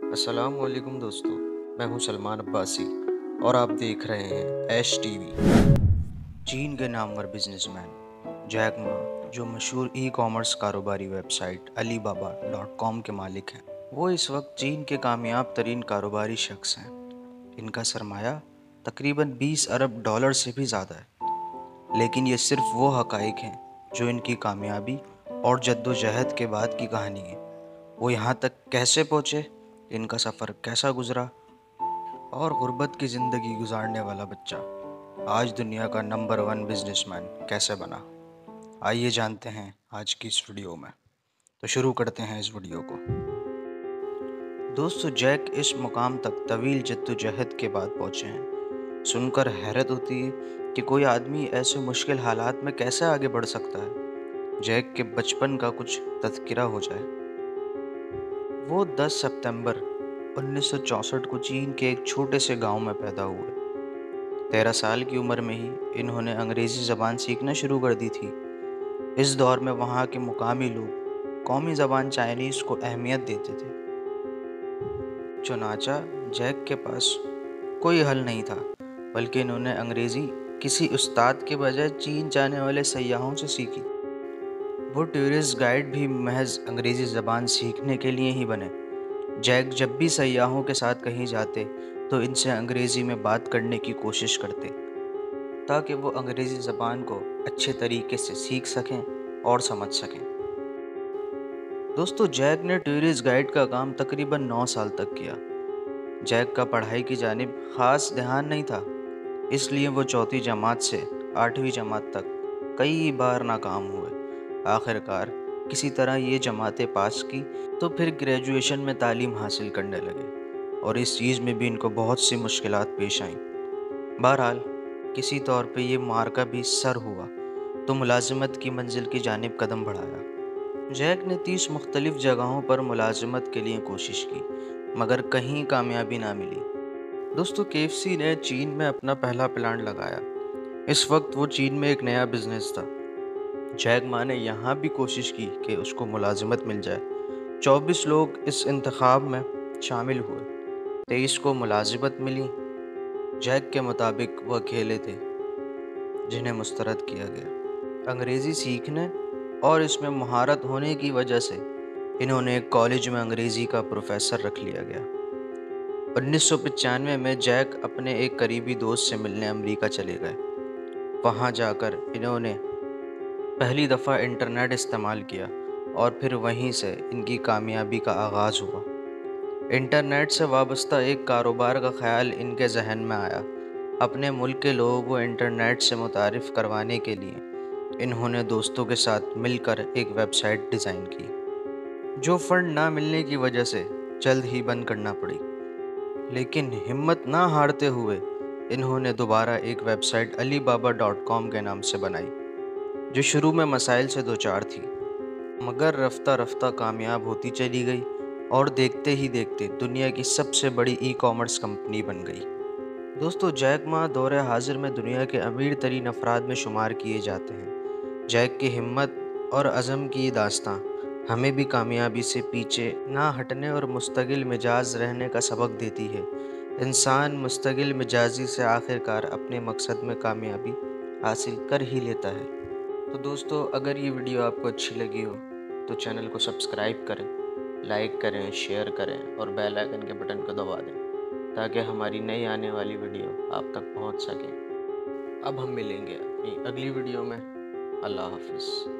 अस्सलामुअलैकुम दोस्तों, मैं हूं सलमान अब्बासी और आप देख रहे हैं ऐश टीवी। चीन के नामवर बिजनेसमैन जैक मा, जो मशहूर ई कॉमर्स कारोबारी वेबसाइट अलीबाबा डॉट कॉम के मालिक हैं, वो इस वक्त चीन के कामयाब तरीन कारोबारी शख्स हैं। इनका सरमाया तकरीबन 20 अरब डॉलर से भी ज़्यादा है। लेकिन ये सिर्फ वो हकाइक हैं जो इनकी कामयाबी और जद्दोजहद के बाद की कहानी है। वो यहाँ तक कैसे पहुँचे, इनका सफ़र कैसा गुजरा और गुर्बत की ज़िंदगी गुजारने वाला बच्चा आज दुनिया का नंबर 1 बिजनेसमैन कैसे बना, आइए जानते हैं आज की इस वीडियो में। तो शुरू करते हैं इस वीडियो को। दोस्तों, जैक इस मुकाम तक तवील जद्दोजहद के बाद पहुँचे हैं। सुनकर हैरत होती है कि कोई आदमी ऐसे मुश्किल हालात में कैसे आगे बढ़ सकता है। जैक के बचपन का कुछ तज़किरा हो जाए। वो 10 सितंबर 1964 को चीन के एक छोटे से गांव में पैदा हुए। 13 साल की उम्र में ही इन्होंने अंग्रेज़ी ज़बान सीखना शुरू कर दी थी। इस दौर में वहाँ के मुकामी लोग कौमी ज़बान चाइनीज़ को अहमियत देते थे। चुनाचा जैक के पास कोई हल नहीं था, बल्कि इन्होंने अंग्रेज़ी किसी उस्ताद के बजाय चीन जाने वाले सयाहों से सीखी। वो टूरिस्ट गाइड भी महज अंग्रेज़ी ज़बान सीखने के लिए ही बने। जैक जब भी सयाहों के साथ कहीं जाते तो इनसे अंग्रेज़ी में बात करने की कोशिश करते, ताकि वो अंग्रेज़ी ज़बान को अच्छे तरीके से सीख सकें और समझ सकें। दोस्तों, जैक ने टूरिस्ट गाइड का काम तकरीबन 9 साल तक किया। जैक का पढ़ाई की जानिब ख़ास ध्यान नहीं था, इसलिए वो चौथी जमात से 8वीं जमात तक कई बार नाकाम हुए। आखिरकार किसी तरह ये जमातें पास की तो फिर ग्रेजुएशन में तालीम हासिल करने लगे और इस चीज़ में भी इनको बहुत सी मुश्किलात पेश आईं। बहरहाल किसी तौर पे ये मार्का भी सर हुआ तो मुलाजिमत की मंजिल की जानिब कदम बढ़ाया। जैक ने 30 मुख्तलिफ जगहों पर मुलाजिमत के लिए कोशिश की, मगर कहीं कामयाबी ना मिली। दोस्तों, केएफसी ने चीन में अपना पहला प्लांट लगाया। इस वक्त वो चीन में एक नया बिजनेस था। जैक मा ने यहाँ भी कोशिश की कि उसको मुलाजिमत मिल जाए। 24 लोग इस इंतखाब में शामिल हुए, 23 को मुलाजिमत मिली। जैक के मुताबिक वह अकेले थे जिन्हें मुस्तरद किया गया। अंग्रेज़ी सीखने और इसमें महारत होने की वजह से इन्होंने एक कॉलेज में अंग्रेज़ी का प्रोफेसर रख लिया गया। 1995 में जैक अपने एक करीबी दोस्त से मिलने अमेरिका चले गए। वहाँ जाकर इन्होंने पहली दफ़ा इंटरनेट इस्तेमाल किया और फिर वहीं से इनकी कामयाबी का आगाज़ हुआ। इंटरनेट से वाबस्ता एक कारोबार का ख्याल इनके जहन में आया। अपने मुल्क के लोगों को इंटरनेट से मुतारिफ़ करवाने के लिए इन्होंने दोस्तों के साथ मिलकर एक वेबसाइट डिज़ाइन की, जो फंड ना मिलने की वजह से जल्द ही बंद करना पड़ी। लेकिन हिम्मत ना हारते हुए इन्होंने दोबारा एक वेबसाइट अलीबाबा डॉट कॉम के नाम से बनाई, जो शुरू में मसाइल से दोचार थी, मगर रफ्ता रफ्ता कामयाब होती चली गई और देखते ही देखते दुनिया की सबसे बड़ी ई कॉमर्स कंपनी बन गई। दोस्तों, जैक मा दौरे हाजिर में दुनिया के अमीर तरीन अफराद में शुमार किए जाते हैं। जैक की हिम्मत और अज़म की दास्तां हमें भी कामयाबी से पीछे ना हटने और मुस्तकिल मिजाज रहने का सबक देती है। इंसान मुस्तकिल मिजाजी से आखिरकार अपने मकसद में कामयाबी हासिल कर ही लेता है। तो दोस्तों, अगर ये वीडियो आपको अच्छी लगी हो तो चैनल को सब्सक्राइब करें, लाइक करें, शेयर करें और बेल आइकन के बटन को दबा दें, ताकि हमारी नई आने वाली वीडियो आप तक पहुंच सके। अब हम मिलेंगे अपनी अगली वीडियो में। अल्लाह हाफिज़।